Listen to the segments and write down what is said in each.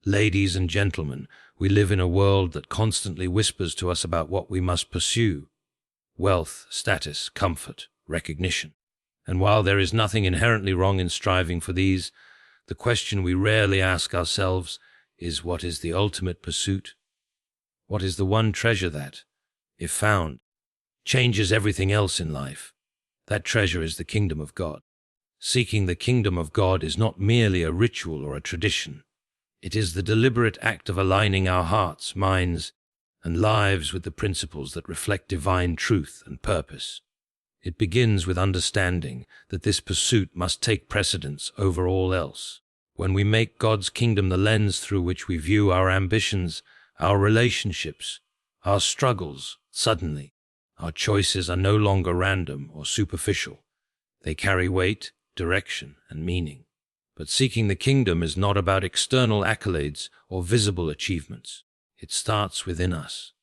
Ladies and gentlemen, we live in a world that constantly whispers to us about what we must pursue: wealth, status, comfort, recognition. And while there is nothing inherently wrong in striving for these, the question we rarely ask ourselves is, what is the ultimate pursuit? What is the one treasure that, if found, changes everything else in life? That treasure is the kingdom of God. Seeking the kingdom of God is not merely a ritual or a tradition. It is the deliberate act of aligning our hearts, minds, and lives with the principles that reflect divine truth and purpose. It begins with understanding that this pursuit must take precedence over all else. When we make God's kingdom the lens through which we view our ambitions, our relationships, our struggles, suddenly, our choices are no longer random or superficial. They carry weight, direction, and meaning. But seeking the kingdom is not about external accolades or visible achievements. It starts within us.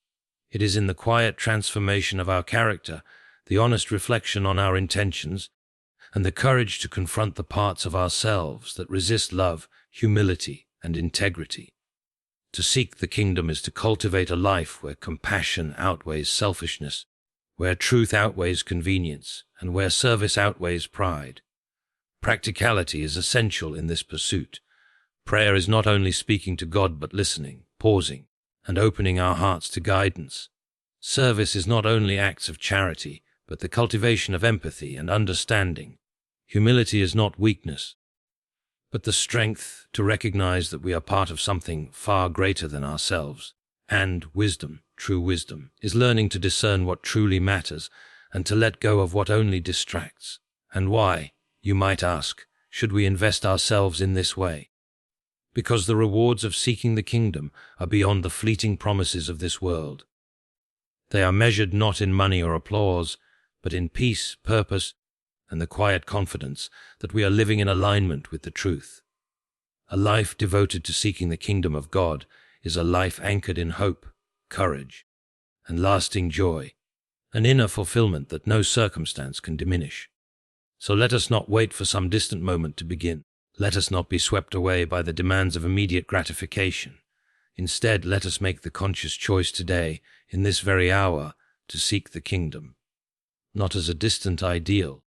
It is in the quiet transformation of our character, the honest reflection on our intentions, and the courage to confront the parts of ourselves that resist love, humility, and integrity. To seek the kingdom is to cultivate a life where compassion outweighs selfishness, where truth outweighs convenience, and where service outweighs pride. Practicality is essential in this pursuit. Prayer is not only speaking to God but listening, pausing, and opening our hearts to guidance. Service is not only acts of charity, but the cultivation of empathy and understanding. Humility is not weakness, but the strength to recognize that we are part of something far greater than ourselves. And wisdom, true wisdom, is learning to discern what truly matters and to let go of what only distracts. And why, you might ask, should we invest ourselves in this way? Because the rewards of seeking the kingdom are beyond the fleeting promises of this world. They are measured not in money or applause, but in peace, purpose, and the quiet confidence that we are living in alignment with the truth. A life devoted to seeking the kingdom of God is a life anchored in hope, courage, and lasting joy, an inner fulfillment that no circumstance can diminish. So let us not wait for some distant moment to begin. Let us not be swept away by the demands of immediate gratification. Instead, let us make the conscious choice today, in this very hour, to seek the kingdom, not as a distant ideal,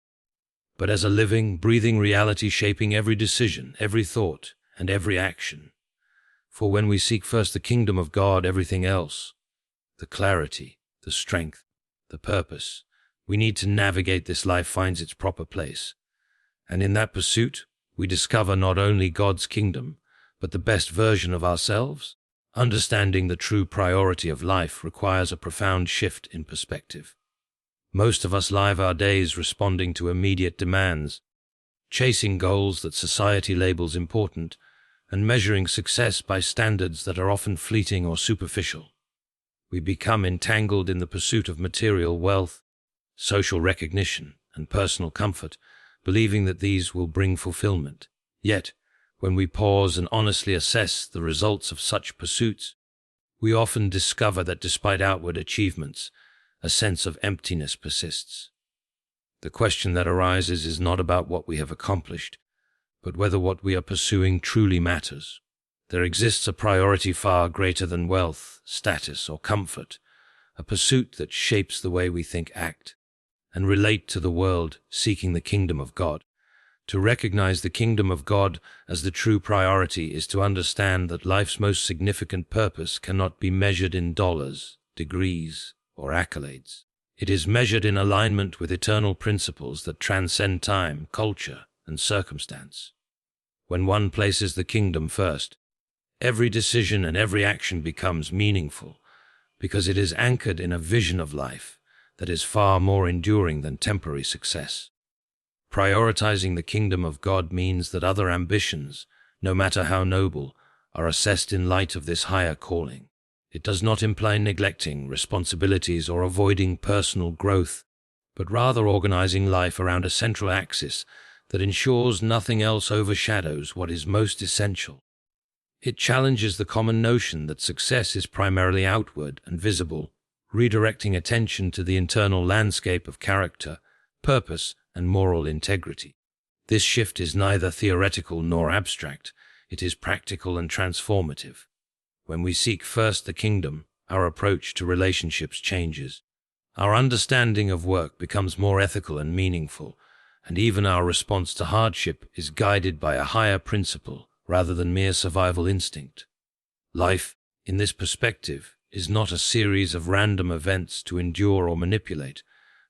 but as a living, breathing reality shaping every decision, every thought, and every action. For when we seek first the kingdom of God, everything else, the clarity, the strength, the purpose we need to navigate this life finds its proper place. And in that pursuit, we discover not only God's kingdom, but the best version of ourselves. Understanding the true priority of life requires a profound shift in perspective. Most of us live our days responding to immediate demands, chasing goals that society labels important, and measuring success by standards that are often fleeting or superficial. We become entangled in the pursuit of material wealth, social recognition, and personal comfort, believing that these will bring fulfillment. Yet, when we pause and honestly assess the results of such pursuits, we often discover that despite outward achievements, a sense of emptiness persists. The question that arises is not about what we have accomplished, but whether what we are pursuing truly matters. There exists a priority far greater than wealth, status, or comfort, a pursuit that shapes the way we think, act, and relate to the world, seeking the kingdom of God. To recognize the kingdom of God as the true priority is to understand that life's most significant purpose cannot be measured in dollars, degrees, or accolades. It is measured in alignment with eternal principles that transcend time, culture, and circumstance. When one places the kingdom first, every decision and every action becomes meaningful, because it is anchored in a vision of life that is far more enduring than temporary success. Prioritizing the kingdom of God means that other ambitions, no matter how noble, are assessed in light of this higher calling. It does not imply neglecting responsibilities or avoiding personal growth, but rather organizing life around a central axis that ensures nothing else overshadows what is most essential. It challenges the common notion that success is primarily outward and visible, redirecting attention to the internal landscape of character, purpose, and moral integrity. This shift is neither theoretical nor abstract. it is practical and transformative. When we seek first the kingdom, our approach to relationships changes. Our understanding of work becomes more ethical and meaningful, and even our response to hardship is guided by a higher principle rather than mere survival instinct. Life, in this perspective, is not a series of random events to endure or manipulate,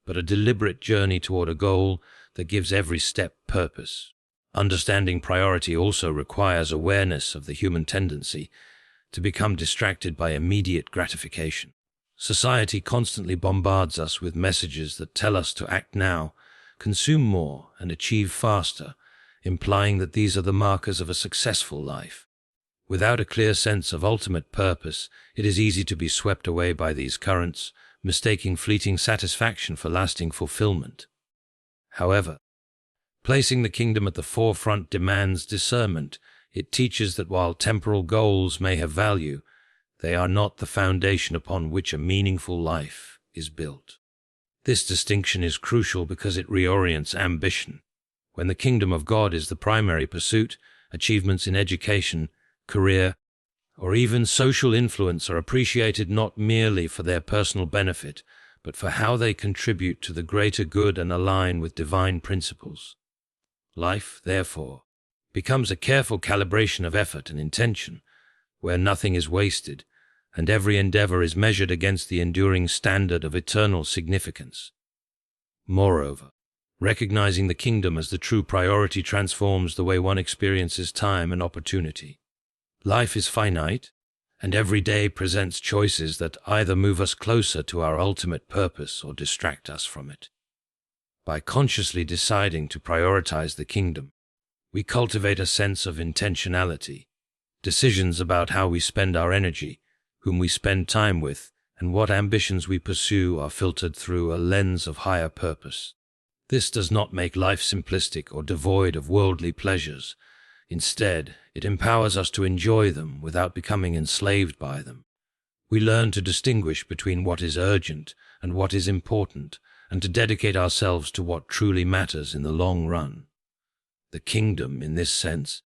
but a deliberate journey toward a goal that gives every step purpose. Understanding priority also requires awareness of the human tendency to become distracted by immediate gratification. Society constantly bombards us with messages that tell us to act now, consume more, and achieve faster, implying that these are the markers of a successful life. Without a clear sense of ultimate purpose, it is easy to be swept away by these currents, mistaking fleeting satisfaction for lasting fulfillment. However, placing the kingdom at the forefront demands discernment. It teaches that while temporal goals may have value, they are not the foundation upon which a meaningful life is built. This distinction is crucial because it reorients ambition. When the kingdom of God is the primary pursuit, achievements in education, career, or even social influence are appreciated not merely for their personal benefit, but for how they contribute to the greater good and align with divine principles. Life, therefore, becomes a careful calibration of effort and intention, where nothing is wasted, and every endeavor is measured against the enduring standard of eternal significance. Moreover, recognizing the kingdom as the true priority transforms the way one experiences time and opportunity. Life is finite, and every day presents choices that either move us closer to our ultimate purpose or distract us from it. By consciously deciding to prioritize the kingdom, we cultivate a sense of intentionality. Decisions about how we spend our energy, whom we spend time with, and what ambitions we pursue are filtered through a lens of higher purpose. This does not make life simplistic or devoid of worldly pleasures. Instead, it empowers us to enjoy them without becoming enslaved by them. We learn to distinguish between what is urgent and what is important, and to dedicate ourselves to what truly matters in the long run. The kingdom, in this sense,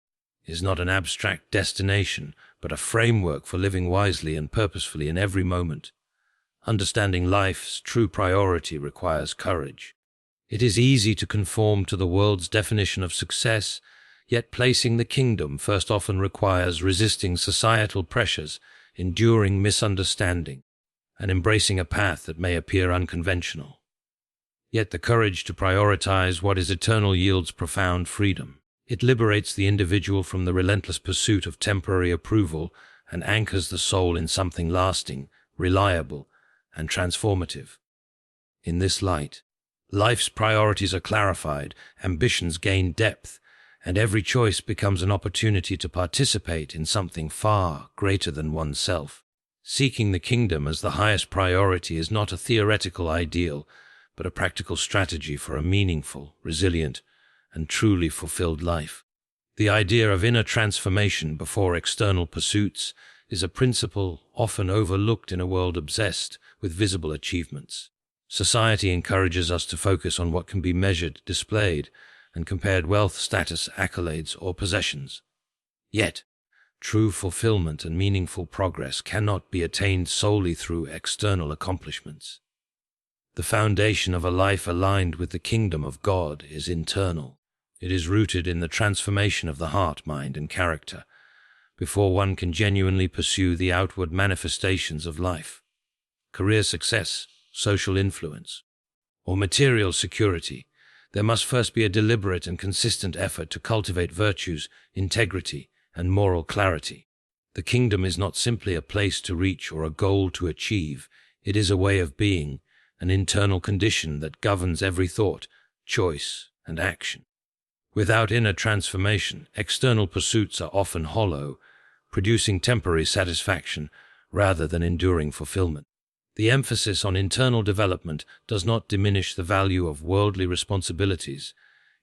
is not an abstract destination, but a framework for living wisely and purposefully in every moment. Understanding life's true priority requires courage. It is easy to conform to the world's definition of success, yet placing the kingdom first often requires resisting societal pressures, enduring misunderstanding, and embracing a path that may appear unconventional. Yet the courage to prioritize what is eternal yields profound freedom. It liberates the individual from the relentless pursuit of temporary approval and anchors the soul in something lasting, reliable, and transformative. In this light, life's priorities are clarified, ambitions gain depth, and every choice becomes an opportunity to participate in something far greater than oneself. Seeking the kingdom as the highest priority is not a theoretical ideal, but a practical strategy for a meaningful, resilient, and truly fulfilled life. The idea of inner transformation before external pursuits is a principle often overlooked in a world obsessed with visible achievements. Society encourages us to focus on what can be measured, displayed, and compared wealth, status, accolades, or possessions. Yet, true fulfillment and meaningful progress cannot be attained solely through external accomplishments. The foundation of a life aligned with the kingdom of God is internal. It is rooted in the transformation of the heart, mind, and character, before one can genuinely pursue the outward manifestations of life. Career success, social influence, or material security, there must first be a deliberate and consistent effort to cultivate virtues, integrity, and moral clarity. The kingdom is not simply a place to reach or a goal to achieve. It is a way of being, an internal condition that governs every thought, choice, and action. Without inner transformation, external pursuits are often hollow, producing temporary satisfaction rather than enduring fulfillment. The emphasis on internal development does not diminish the value of worldly responsibilities.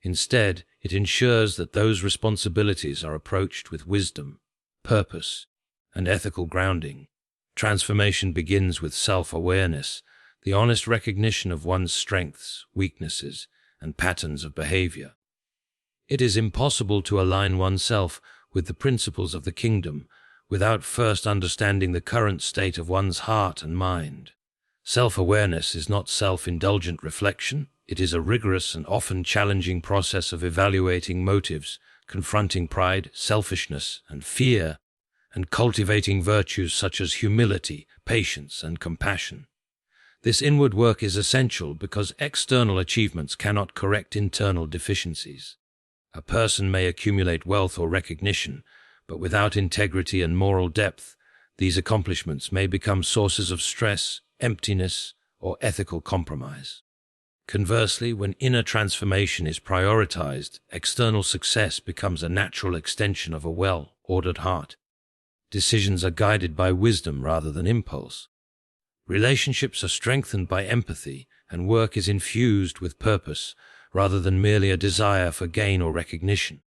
Instead, it ensures that those responsibilities are approached with wisdom, purpose, and ethical grounding. Transformation begins with self-awareness, the honest recognition of one's strengths, weaknesses, and patterns of behavior. It is impossible to align oneself with the principles of the kingdom without first understanding the current state of one's heart and mind. Self-awareness is not self-indulgent reflection. It is a rigorous and often challenging process of evaluating motives, confronting pride, selfishness, and fear, and cultivating virtues such as humility, patience, and compassion. This inward work is essential because external achievements cannot correct internal deficiencies. A person may accumulate wealth or recognition, but without integrity and moral depth, these accomplishments may become sources of stress, emptiness, or ethical compromise. Conversely, when inner transformation is prioritized, external success becomes a natural extension of a well-ordered heart. Decisions are guided by wisdom rather than impulse. Relationships are strengthened by empathy, and work is infused with purpose rather than merely a desire for gain or recognition.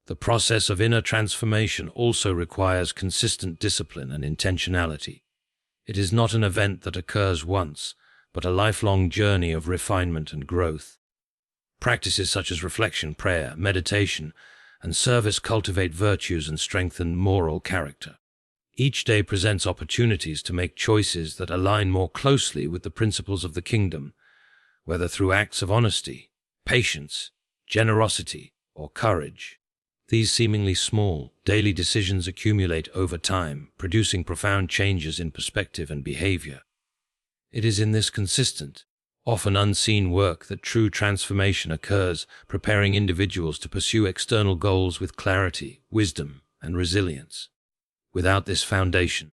The process of inner transformation also requires consistent discipline and intentionality. It is not an event that occurs once, but a lifelong journey of refinement and growth. Practices such as reflection, prayer, meditation, and service cultivate virtues and strengthen moral character. Each day presents opportunities to make choices that align more closely with the principles of the kingdom, whether through acts of honesty, patience, generosity, or courage. These seemingly small, daily decisions accumulate over time, producing profound changes in perspective and behavior. It is in this consistent, often unseen work that true transformation occurs, preparing individuals to pursue external goals with clarity, wisdom, and resilience. Without this foundation,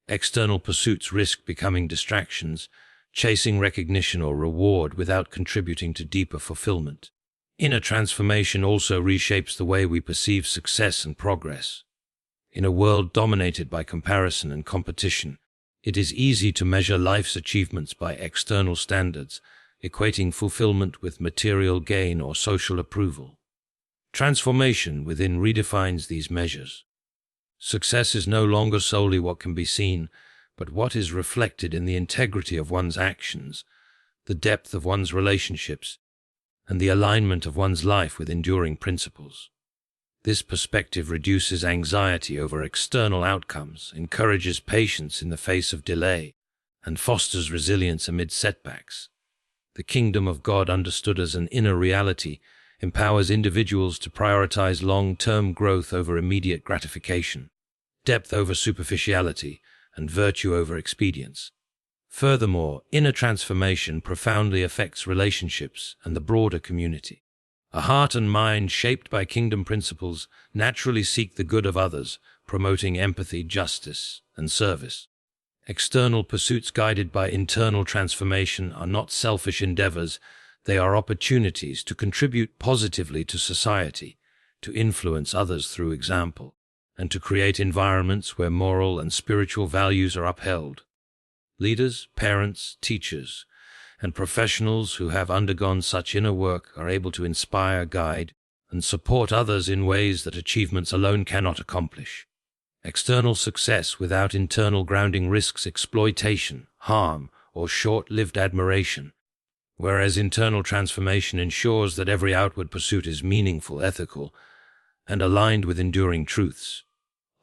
external pursuits risk becoming distractions, chasing recognition or reward without contributing to deeper fulfillment. Inner transformation also reshapes the way we perceive success and progress. In a world dominated by comparison and competition, it is easy to measure life's achievements by external standards, equating fulfillment with material gain or social approval. Transformation within redefines these measures. Success is no longer solely what can be seen, but what is reflected in the integrity of one's actions, the depth of one's relationships, and the alignment of one's life with enduring principles. This perspective reduces anxiety over external outcomes, encourages patience in the face of delay, and fosters resilience amid setbacks. The kingdom of God, understood as an inner reality, empowers individuals to prioritize long-term growth over immediate gratification, depth over superficiality, and virtue over expedience. Furthermore, inner transformation profoundly affects relationships and the broader community. A heart and mind shaped by kingdom principles naturally seek the good of others, promoting empathy, justice, and service. External pursuits guided by internal transformation are not selfish endeavors, they are opportunities to contribute positively to society, to influence others through example, and to create environments where moral and spiritual values are upheld. Leaders, parents, teachers, and professionals who have undergone such inner work are able to inspire, guide, and support others in ways that achievements alone cannot accomplish. External success without internal grounding risks exploitation, harm, or short-lived admiration, whereas internal transformation ensures that every outward pursuit is meaningful, ethical, and aligned with enduring truths.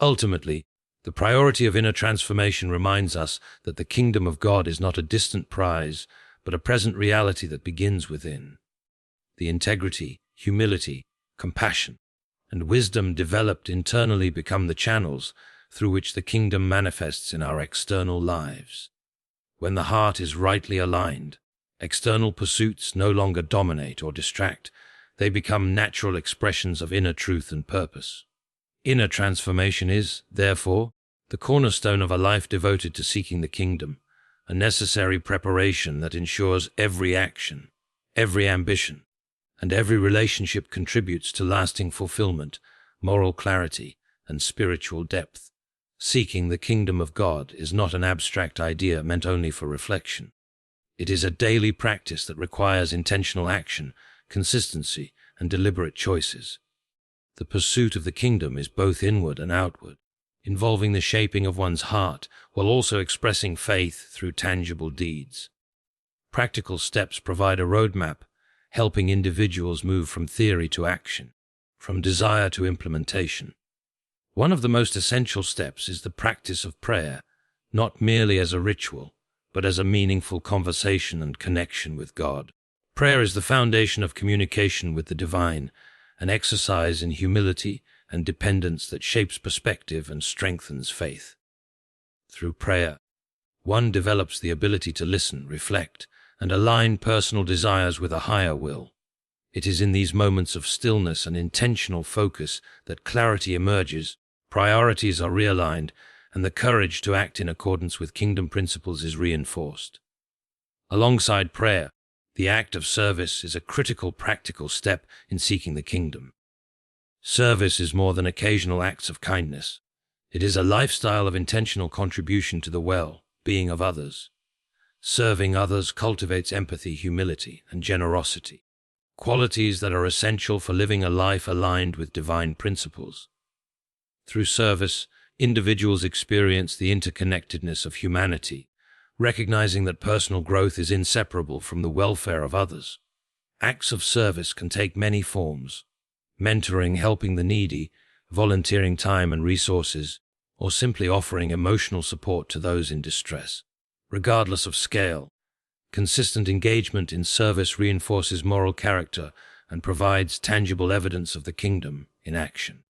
Ultimately, the priority of inner transformation reminds us that the kingdom of God is not a distant prize, but a present reality that begins within. The integrity, humility, compassion, and wisdom developed internally become the channels through which the kingdom manifests in our external lives. When the heart is rightly aligned, external pursuits no longer dominate or distract, they become natural expressions of inner truth and purpose. Inner transformation is, therefore, the cornerstone of a life devoted to seeking the kingdom, a necessary preparation that ensures every action, every ambition, and every relationship contributes to lasting fulfillment, moral clarity, and spiritual depth. Seeking the kingdom of God is not an abstract idea meant only for reflection. It is a daily practice that requires intentional action, consistency, and deliberate choices. The pursuit of the kingdom is both inward and outward, involving the shaping of one's heart while also expressing faith through tangible deeds. Practical steps provide a roadmap, helping individuals move from theory to action, from desire to implementation. One of the most essential steps is the practice of prayer, not merely as a ritual, but as a meaningful conversation and connection with God. Prayer is the foundation of communication with the divine, an exercise in humility and dependence that shapes perspective and strengthens faith. Through prayer, one develops the ability to listen, reflect, and align personal desires with a higher will. It is in these moments of stillness and intentional focus that clarity emerges, priorities are realigned, and the courage to act in accordance with kingdom principles is reinforced. Alongside prayer, the act of service is a critical practical step in seeking the kingdom. Service is more than occasional acts of kindness. It is a lifestyle of intentional contribution to the well-being of others. Serving others cultivates empathy, humility, and generosity, qualities that are essential for living a life aligned with divine principles. Through service, individuals experience the interconnectedness of humanity, recognizing that personal growth is inseparable from the welfare of others. Acts of service can take many forms: mentoring, helping the needy, volunteering time and resources, or simply offering emotional support to those in distress. Regardless of scale, consistent engagement in service reinforces moral character and provides tangible evidence of the kingdom in action.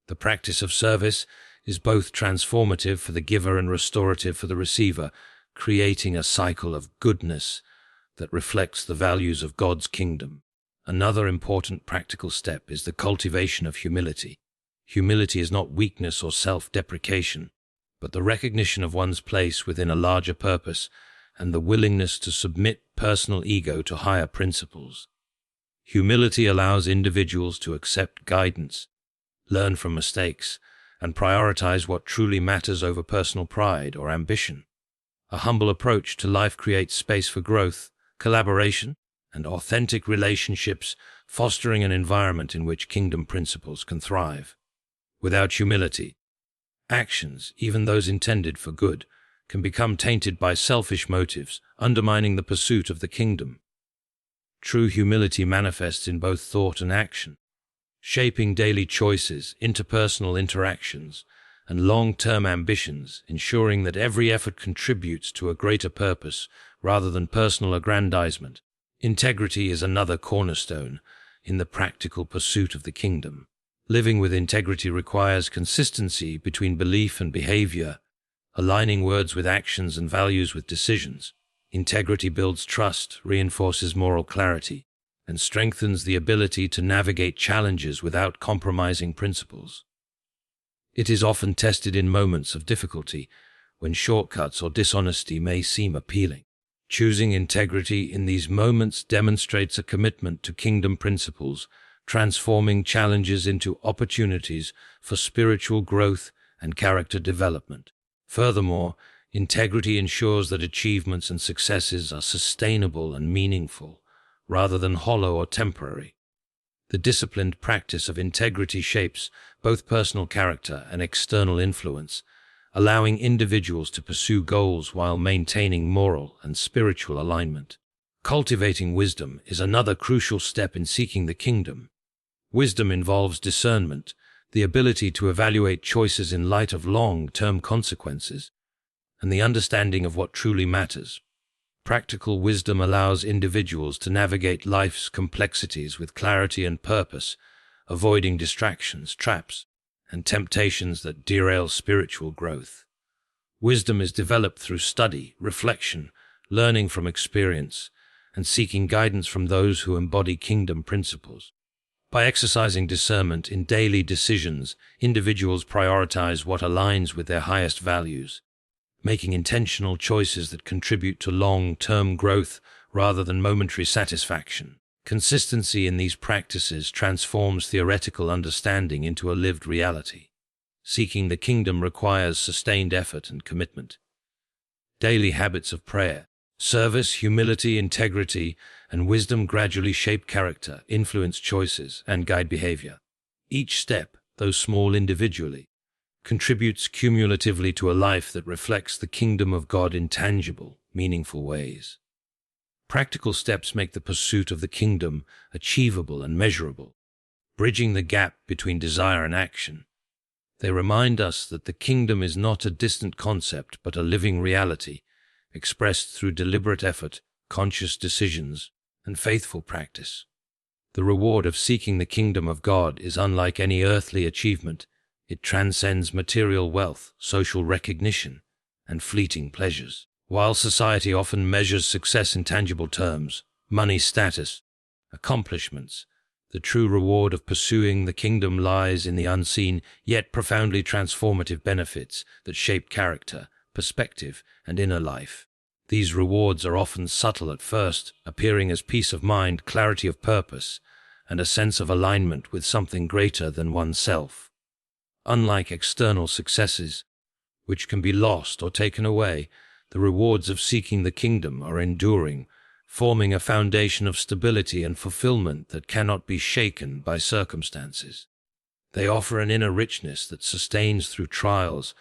The practice of service is both transformative for the giver and restorative for the receiver, creating a cycle of goodness that reflects the values of God's kingdom. Another important practical step is the cultivation of humility. Humility is not weakness or self-deprecation, but the recognition of one's place within a larger purpose and the willingness to submit personal ego to higher principles. Humility allows individuals to accept guidance, learn from mistakes, and prioritize what truly matters over personal pride or ambition. A humble approach to life creates space for growth, collaboration, and authentic relationships, fostering an environment in which kingdom principles can thrive. Without humility, actions, even those intended for good, can become tainted by selfish motives, undermining the pursuit of the kingdom. True humility manifests in both thought and action, shaping daily choices, interpersonal interactions, and long-term ambitions, ensuring that every effort contributes to a greater purpose rather than personal aggrandizement. Integrity is another cornerstone in the practical pursuit of the kingdom. Living with integrity requires consistency between belief and behavior, aligning words with actions and values with decisions. Integrity builds trust, reinforces moral clarity, and strengthens the ability to navigate challenges without compromising principles. It is often tested in moments of difficulty, when shortcuts or dishonesty may seem appealing. Choosing integrity in these moments demonstrates a commitment to kingdom principles, transforming challenges into opportunities for spiritual growth and character development. Furthermore, integrity ensures that achievements and successes are sustainable and meaningful, rather than hollow or temporary. The disciplined practice of integrity shapes both personal character and external influence, allowing individuals to pursue goals while maintaining moral and spiritual alignment. Cultivating wisdom is another crucial step in seeking the kingdom. Wisdom involves discernment, the ability to evaluate choices in light of long-term consequences, and the understanding of what truly matters. Practical wisdom allows individuals to navigate life's complexities with clarity and purpose, avoiding distractions, traps, and temptations that derail spiritual growth. Wisdom is developed through study, reflection, learning from experience, and seeking guidance from those who embody kingdom principles. By exercising discernment in daily decisions, individuals prioritize what aligns with their highest values, making intentional choices that contribute to long-term growth rather than momentary satisfaction. Consistency in these practices transforms theoretical understanding into a lived reality. Seeking the kingdom requires sustained effort and commitment. Daily habits of prayer, service, humility, integrity, and wisdom gradually shape character, influence choices, and guide behavior. Each step, though small individually, contributes cumulatively to a life that reflects the kingdom of God in tangible, meaningful ways. Practical steps make the pursuit of the kingdom achievable and measurable, bridging the gap between desire and action. They remind us that the kingdom is not a distant concept but a living reality, expressed through deliberate effort, conscious decisions, and faithful practice. The reward of seeking the kingdom of God is unlike any earthly achievement. It transcends material wealth, social recognition, and fleeting pleasures. While society often measures success in tangible terms, money, status, accomplishments, the true reward of pursuing the kingdom lies in the unseen yet profoundly transformative benefits that shape character, perspective, and inner life. These rewards are often subtle at first, appearing as peace of mind, clarity of purpose, and a sense of alignment with something greater than oneself. Unlike external successes, which can be lost or taken away, the rewards of seeking the kingdom are enduring, forming a foundation of stability and fulfillment that cannot be shaken by circumstances. They offer an inner richness that sustains through trials,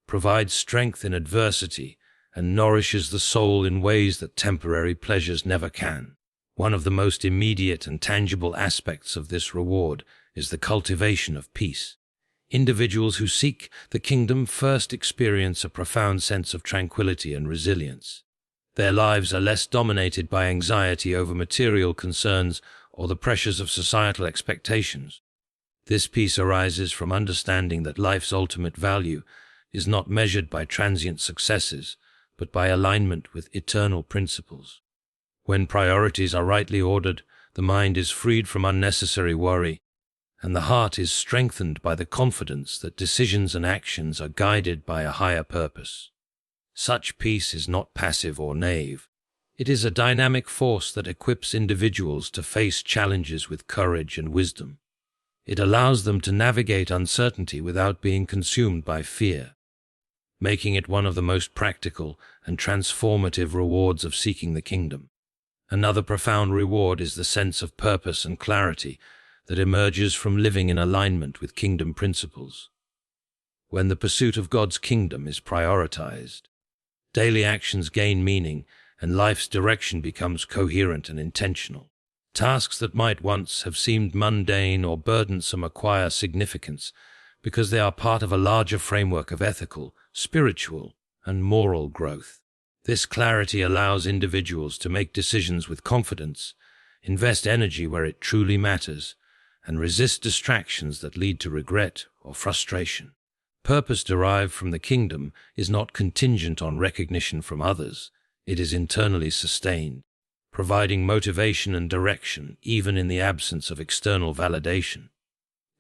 provides strength in adversity, and nourishes the soul in ways that temporary pleasures never can. One of the most immediate and tangible aspects of this reward is the cultivation of peace. Individuals who seek the kingdom first experience a profound sense of tranquility and resilience. Their lives are less dominated by anxiety over material concerns or the pressures of societal expectations. This peace arises from understanding that life's ultimate value is not measured by transient successes, but by alignment with eternal principles. When priorities are rightly ordered, the mind is freed from unnecessary worry, and the heart is strengthened by the confidence that decisions and actions are guided by a higher purpose. Such peace is not passive or naive. It is a dynamic force that equips individuals to face challenges with courage and wisdom. It allows them to navigate uncertainty without being consumed by fear, making it one of the most practical and transformative rewards of seeking the kingdom. Another profound reward is the sense of purpose and clarity that emerges from living in alignment with kingdom principles. When the pursuit of God's kingdom is prioritized, daily actions gain meaning and life's direction becomes coherent and intentional. Tasks that might once have seemed mundane or burdensome acquire significance because they are part of a larger framework of ethical, spiritual, and moral growth. This clarity allows individuals to make decisions with confidence, invest energy where it truly matters, and resist distractions that lead to regret or frustration. Purpose derived from the kingdom is not contingent on recognition from others. It is internally sustained, providing motivation and direction even in the absence of external validation.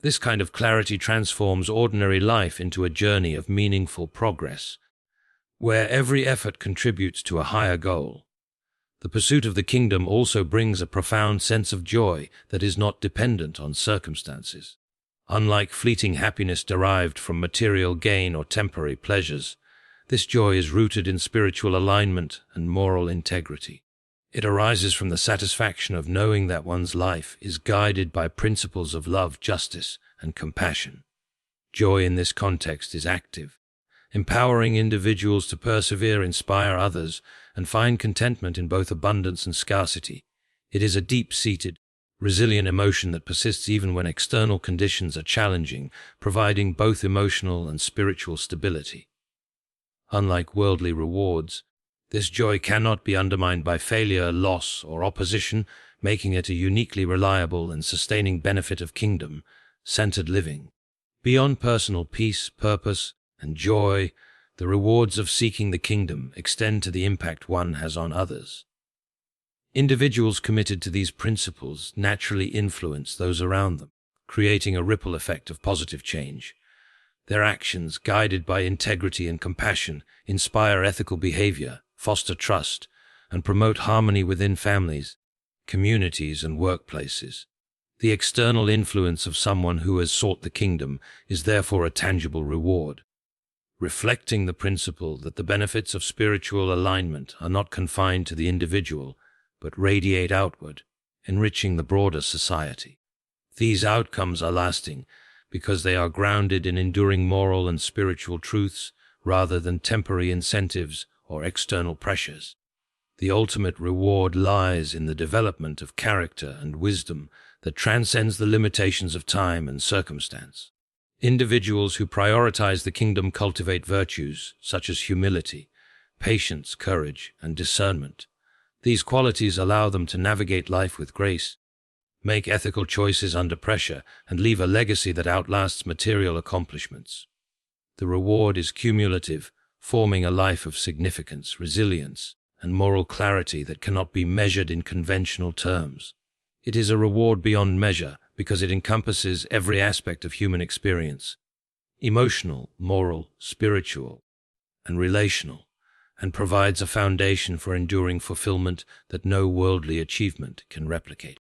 This kind of clarity transforms ordinary life into a journey of meaningful progress, where every effort contributes to a higher goal. The pursuit of the kingdom also brings a profound sense of joy that is not dependent on circumstances. Unlike fleeting happiness derived from material gain or temporary pleasures, this joy is rooted in spiritual alignment and moral integrity. It arises from the satisfaction of knowing that one's life is guided by principles of love, justice, and compassion. Joy in this context is active, empowering individuals to persevere, inspire others, and find contentment in both abundance and scarcity. It is a deep-seated, resilient emotion that persists even when external conditions are challenging, providing both emotional and spiritual stability. Unlike worldly rewards, this joy cannot be undermined by failure, loss, or opposition, making it a uniquely reliable and sustaining benefit of kingdom-centered living. Beyond personal peace, purpose, and joy, the rewards of seeking the kingdom extend to the impact one has on others. Individuals committed to these principles naturally influence those around them, creating a ripple effect of positive change. Their actions, guided by integrity and compassion, inspire ethical behavior, foster trust, and promote harmony within families, communities, and workplaces. The external influence of someone who has sought the kingdom is therefore a tangible reward, reflecting the principle that the benefits of spiritual alignment are not confined to the individual, but radiate outward, enriching the broader society. These outcomes are lasting because they are grounded in enduring moral and spiritual truths rather than temporary incentives or external pressures. The ultimate reward lies in the development of character and wisdom that transcends the limitations of time and circumstance. Individuals who prioritize the kingdom cultivate virtues such as humility, patience, courage, and discernment. These qualities allow them to navigate life with grace, make ethical choices under pressure, and leave a legacy that outlasts material accomplishments. The reward is cumulative, forming a life of significance, resilience, and moral clarity that cannot be measured in conventional terms. It is a reward beyond measure because it encompasses every aspect of human experience: emotional, moral, spiritual, and relational, and provides a foundation for enduring fulfillment that no worldly achievement can replicate.